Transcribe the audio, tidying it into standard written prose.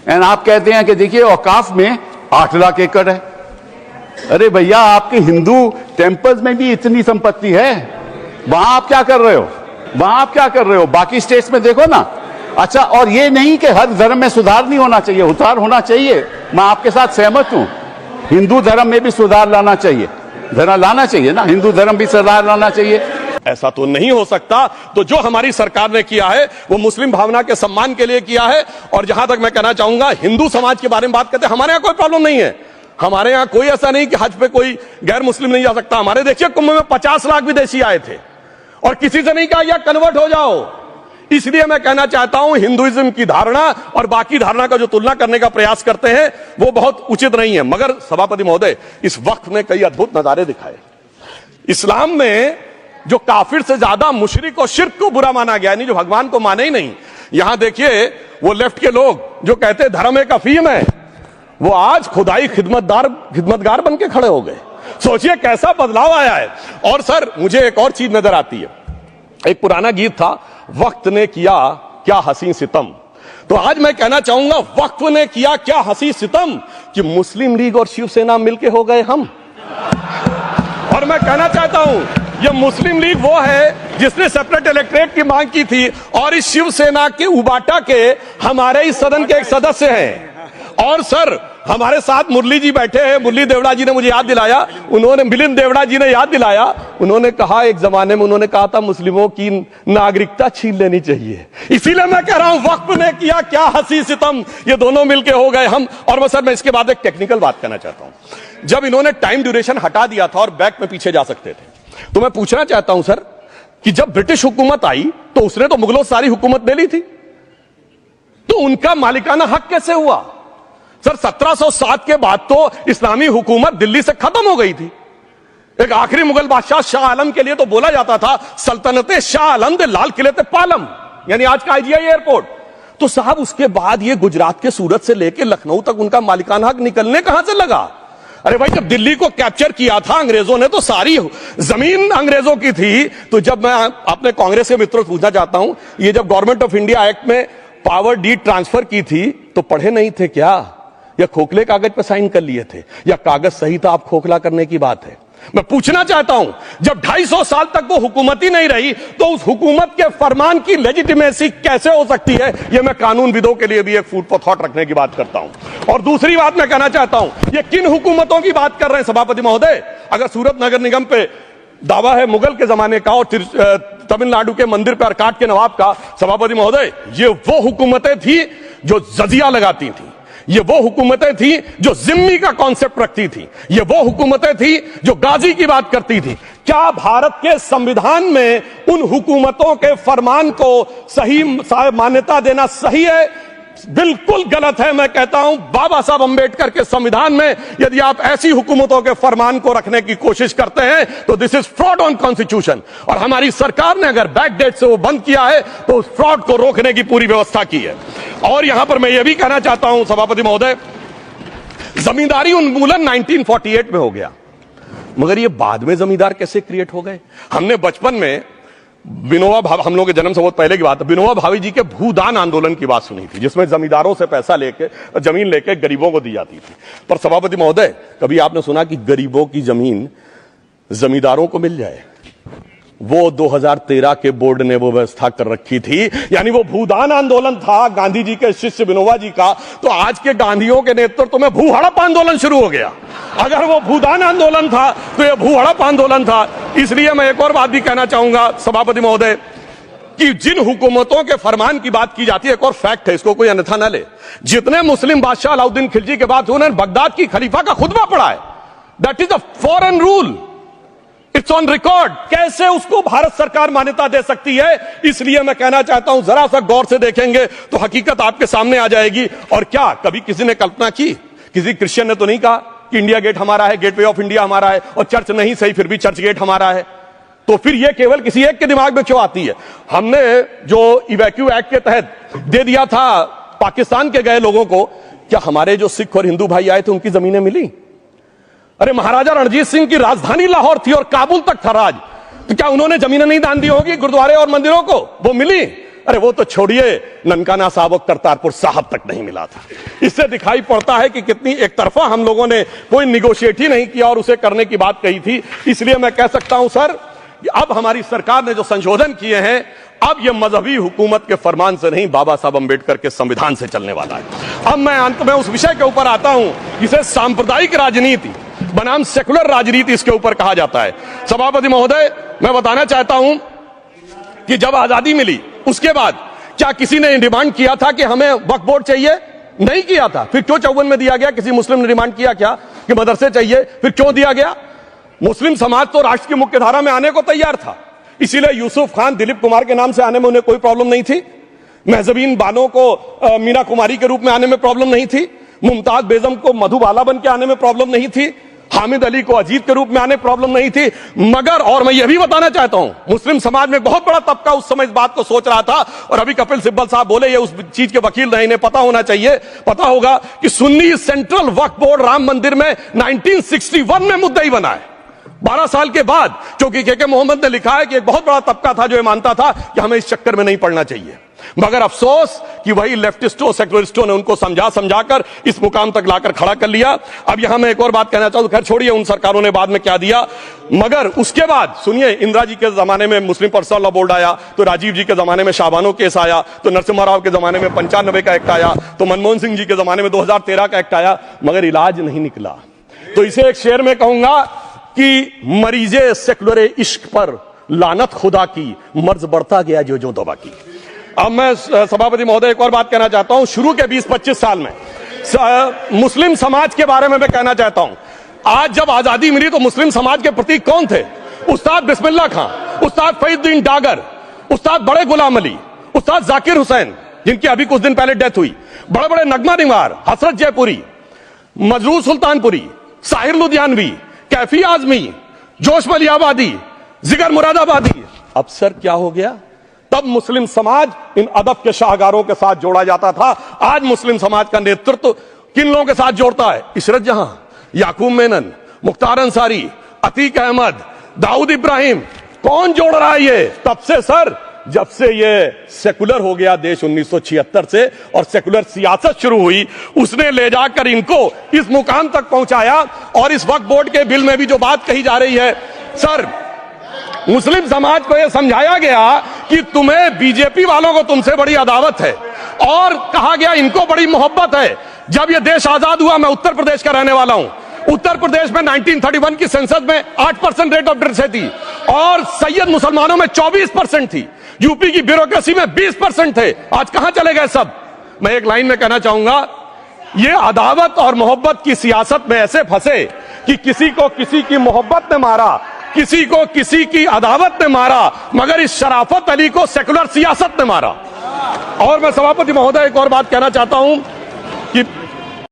And आप कहते हैं कि देखिए औकाफ में 8 लाख एकड़ है। अरे भैया, आपके हिंदू टेम्पल्स में भी इतनी संपत्ति है, वहां आप क्या कर रहे हो? वहां आप क्या कर रहे हो? बाकी स्टेट्स में देखो ना। अच्छा, और ये नहीं कि हर धर्म में सुधार नहीं होना चाहिए, सुधार होना चाहिए, मैं आपके साथ सहमत हूं। हिंदू धर्म में भी सुधार लाना चाहिए, लाना चाहिए ना, हिंदू धर्म भी सुधार लाना चाहिए। ऐसा तो नहीं हो सकता। तो जो हमारी सरकार ने किया है वो मुस्लिम भावना के सम्मान के लिए किया है। और जहां तक मैं कहना चाहूंगा, हिंदू समाज के बारे में बात करते हैं, हमारे यहां कोई प्रॉब्लम नहीं है। हमारे यहां कोई ऐसा नहीं कि हज पे कोई गैर मुस्लिम नहीं जा सकता। हमारे देखिए कुंभ में 50 लाख विदेशी आए थे और किसी से नहीं कहा या कन्वर्ट हो जाओ। इसलिए मैं कहना चाहता हूं, हिंदुइज्म की धारणा और बाकी धारणा का जो तुलना करने का प्रयास करते हैं वो बहुत उचित नहीं है। मगर सभापति महोदय, इस वक्त ने कई अद्भुत नजारे दिखाए। इस्लाम में जो काफिर से ज्यादा मुशरिक और शिर्क को बुरा माना गया, नहीं जो भगवान को माने ही नहीं। यहां देखिए वो लेफ्ट के लोग जो कहते धर्म एक अफीम है, वो आज खुदाई खिदमतगार बन के खड़े हो गए। सोचिए कैसा बदलाव आया है। और सर, मुझे एक और चीज नजर आती है। एक पुराना गीत था, वक्त ने किया क्या हसी सितम। तो आज मैं कहना चाहूंगा, वक्त ने किया क्या हसी सितम कि मुस्लिम लीग और शिवसेना मिलके हो गए हम। और मैं कहना चाहता हूं, ये मुस्लिम लीग वो है जिसने सेपरेट इलेक्टोरेट की मांग की थी, और इस शिवसेना के उबाटा के हमारे इस सदन के एक सदस्य हैं। और सर, हमारे साथ मुरली जी बैठे हैं। मुरली देवड़ा जी ने मुझे याद दिलाया, मिलिंद देवड़ा जी ने याद दिलाया, उन्होंने कहा एक जमाने में उन्होंने कहा था मुस्लिमों की नागरिकता छीन लेनी चाहिए। इसीलिए मैं कह रहा हूं, वक्त ने किया क्या हसी सितम, ये दोनों मिलके हो गए हम। और सर, मैं इसके बाद एक टेक्निकल बात करना चाहता हूं। जब इन्होंने टाइम ड्यूरेशन हटा दिया था और बैक में पीछे जा सकते थे, तो मैं पूछना चाहता हूं सर कि जब ब्रिटिश हुकूमत आई तो उसने तो मुगलों सारी हुकूमत ले ली थी, तो उनका मालिकाना हक कैसे हुआ? सर, 1707 के बाद तो इस्लामी हुकूमत दिल्ली से खत्म हो गई थी। एक आखिरी मुगल बादशाह शाह आलम के लिए तो बोला जाता था सल्तनते शाह आलम दे लाल किले ते पालम, यानी आज का IGI एयरपोर्ट। तो साहब, उसके बाद ये गुजरात के सूरत से लेकर लखनऊ तक उनका मालिकाना हक निकलने कहां से लगा? अरे भाई, जब दिल्ली को कैप्चर किया था अंग्रेजों ने तो सारी जमीन अंग्रेजों की थी। तो जब मैं अपने कांग्रेस के मित्रों से पूछना चाहता हूं, ये जब गवर्नमेंट ऑफ इंडिया एक्ट में पावर डीड ट्रांसफर की थी तो पढ़े नहीं थे क्या, या खोखले कागज पर साइन कर लिए थे, या कागज सही था, आप खोखला करने की बात है? मैं पूछना चाहता हूं, जब 250 साल तक वो हुकूमत ही नहीं रही तो उस हुकूमत के फरमान की लेजिटिमेसी कैसे हो सकती है? ये मैं कानूनविदों के लिए भी एक फूड फॉर थॉट रखने की बात करता हूं। और दूसरी बात मैं कहना चाहता हूं, ये किन हुकूमतों की बात कर रहे हैं सभापति महोदय? अगर सूरत नगर निगम पे दावा है मुगल के जमाने का और तमिलनाडु के मंदिर पर अरकाट के नवाब का, सभापति महोदय, ये वो हुकूमतें थी जो जजिया लगाती थी, ये वो हुकूमतें थी जो जिम्मी का कॉन्सेप्ट रखती थी, ये वो हुकूमतें थी जो गाजी की बात करती थी। क्या भारत के संविधान में उन हुकूमतों के फरमान को सही मान्यता देना सही है? बिल्कुल गलत है। मैं कहता हूं, बाबा साहब अंबेडकर के संविधान में यदि आप ऐसी हुकूमतों के फरमान को रखने की कोशिश करते हैं तो this is fraud on constitution. और हमारी सरकार ने अगर बैकडेट से वो बंद किया है तो उस फ्रॉड को रोकने की पूरी व्यवस्था की है। और यहां पर मैं ये भी कहना चाहता हूं सभापति महोदय, जमींदारी उन्मूलन 1948 में हो गया, मगर ये बाद में जमींदार कैसे क्रिएट हो गए? हमने बचपन में विनोबा भावे, हम लोग के जन्म से बहुत पहले की बात है, विनोबा भावे जी के भूदान आंदोलन की बात सुनी थी, जिसमें जमींदारों से पैसा लेके जमीन लेके गरीबों को दी जाती थी। पर सभापति महोदय, कभी आपने सुना कि गरीबों की जमीन जमींदारों को मिल जाए? वो 2013 के बोर्ड ने वो व्यवस्था कर रखी थी। यानी वो भूदान आंदोलन था गांधी जी के शिष्य विनोबा जी का, तो आज के गांधियों के नेतृत्व में भू हड़प आंदोलन शुरू हो गया। अगर वो भूदान आंदोलन था तो ये भू हड़प आंदोलन था। इसलिए मैं एक और बात भी कहना चाहूंगा सभापति महोदय कि जिन हुकूमतों के फरमान की बात की जाती है, एक और फैक्ट है, इसको कोई अन्यथा न ले, जितने मुस्लिम बादशाह अलाउद्दीन खिलजी के बाद उन्होंने बगदाद की खलीफा का खुतबा पढ़ा है, that is a foreign rule, it's on record. कैसे उसको भारत सरकार मान्यता दे सकती है? इसलिए मैं कहना चाहता हूं, जरा सा गौर से देखेंगे तो हकीकत आपके सामने आ जाएगी। और क्या कभी किसी ने कल्पना की, किसी क्रिश्चियन ने तो नहीं कहा कि इंडिया गेट हमारा है, गेटवे ऑफ इंडिया हमारा है, और चर्च नहीं सही फिर भी चर्च गेट हमारा है? तो फिर यह केवल किसी एक के दिमाग में क्यों आती है? हमने जो इवैक्यू एक्ट के तहत दे दिया था पाकिस्तान के गए लोगों को, क्या हमारे जो सिख और हिंदू भाई आए थे उनकी जमीनें मिली? अरे महाराजा रणजीत सिंह की राजधानी लाहौर थी और काबुल तक था राज, तो क्या उन्होंने जमीनें नहीं दान दी होगी गुरुद्वारे और मंदिरों को? वो मिली। अरे वो तो छोड़िए, ननकाना साहब और करतारपुर साहब तक नहीं मिला था। इससे दिखाई पड़ता है कि कितनी एक तरफा हम लोगों ने कोई निगोशिएट ही नहीं किया और उसे करने की बात कही थी। इसलिए मैं कह सकता हूं सर, अब हमारी सरकार ने जो संशोधन किए हैं, अब यह मजहबी हुकूमत के फरमान से नहीं, बाबा साहब अंबेडकर के संविधान से चलने वाला है। अब मैं अंत में उस विषय के ऊपर आता हूं, इसे सांप्रदायिक राजनीति बनाम सेकुलर राजनीति इसके ऊपर कहा जाता है। सभापति महोदय, मैं बताना चाहता हूं कि जब आजादी मिली उसके बाद क्या किसी ने डिमांड किया था कि हमें वक्फ बोर्ड चाहिए? नहीं किया था। फिर क्यों 54 में दिया गया? किसी मुस्लिम ने डिमांड किया क्या कि मदरसे चाहिए? फिर क्यों दिया गया? मुस्लिम समाज तो राष्ट्र की मुख्य धारा में आने को तैयार था, इसीलिए यूसुफ खान, दिलीप कुमार के नाम से आने में उन्हें कोई प्रॉब्लम नहीं थी। महजबीन बानो को मीना कुमारी के रूप में आने में प्रॉब्लम नहीं थी। मुमताज बेगम को मधुबाला बन के आने में प्रॉब्लम नहीं थी। हामिद अली को अजीत के रूप में आने प्रॉब्लम नहीं थी। मगर, और मैं यह भी बताना चाहता हूं, मुस्लिम समाज में बहुत बड़ा तबका उस समय इस बात को सोच रहा था, और अभी कपिल सिब्बल साहब बोले, ये उस चीज के वकील रहे, इन्हें पता होना चाहिए, पता होगा कि सुन्नी सेंट्रल वक्फ बोर्ड राम मंदिर में 1961 में मुद्दई बना है, 12 साल के बाद। क्योंकि के मोहम्मद ने लिखा है कि एक बहुत बड़ा तबका था जो ये मानता था कि हमें इस चक्कर में नहीं पड़ना चाहिए। मगर अफसोस कि वही लेफ्टिस्टों, सेकुलरिस्टों ने उनको समझाकर इस मुकाम तक लाकर खड़ा कर लिया। अब यहां मैं एक और बात कहना चाहूं, खैर छोड़िए उन सरकारों ने बाद में क्या दिया, मगर उसके बाद सुनिए, इंदिरा जी के जमाने में मुस्लिम पर्सनल लॉ बोर्ड आया, तो राजीव जी के जमाने में शाहबानो केस आया, तो नरसिम्हा राव के जमाने में 95 का एक्ट आया, तो मनमोहन सिंह जी के जमाने में 2013 का एक्ट आया, मगर इलाज नहीं निकला। तो इसे एक शेर में कहूंगा कि मरीजे सेकुलर इश्क पर लानत खुदा की, मर्ज बढ़ता गया जो जो दवा की। अब मैं सभापति महोदय एक और बात कहना चाहता हूं, शुरू के 20-25 साल में मुस्लिम समाज के बारे में मैं कहना चाहता हूं। आज जब आजादी मिली तो मुस्लिम समाज के प्रतीक कौन थे? उस्ताद बिस्मिल्लाह खां, उस्ताद फरीदुद्दीन डागर, उस्ताद बड़े गुलाम अली, उस्ताद जाकिर हुसैन, जिनकी अभी कुछ दिन पहले डेथ हुई, बड़े बड़े नगमा निवार, हसरत जयपुरी, मजरूर सुल्तानपुरी, साहिर लुधियानवी, कैफी आजमी, जोश मलियाबादी, जिगर मुरादाबादी। अब सर क्या हो गया? तब मुस्लिम समाज इन अदब के शाहकारों के साथ जोड़ा जाता था। आज मुस्लिम समाज का नेतृत्व किन लोगों के साथ जोड़ता है? इशरत जहां, याकूब मेनन, मुख्तार अंसारी, अतीक अहमद, दाऊद इब्राहिम। कौन जोड़ रहा है ये? तब से सर, जब से ये सेकुलर हो गया देश 1976 से और सेकुलर सियासत शुरू हुई, उसने ले जाकर इनको इस मुकाम तक पहुंचाया। और इस वक्फ बोर्ड के बिल में भी जो बात कही जा रही है सर, मुस्लिम समाज को यह समझाया गया कि तुम्हें बीजेपी वालों को तुमसे बड़ी अदावत है, और कहा गया इनको बड़ी मोहब्बत है। जब यह देश आजाद हुआ, मैं उत्तर प्रदेश का रहने वाला हूं, उत्तर प्रदेश में 1931 की सेंसस में 8% रेट ऑफ लिटरेसी थी और सैयद मुसलमानों में 24% थी। यूपी की ब्यूरोक्रेसी में 20% थे। आज कहां चले गए सब? मैं एक लाइन में कहना चाहूंगा, ये अदावत और मोहब्बत की सियासत में ऐसे फंसे कि किसी को किसी की मोहब्बत ने मारा, किसी को किसी की अदावत ने मारा, मगर इस शराफत अली को सेकुलर सियासत ने मारा। और मैं सभापति महोदय एक और बात कहना चाहता हूं,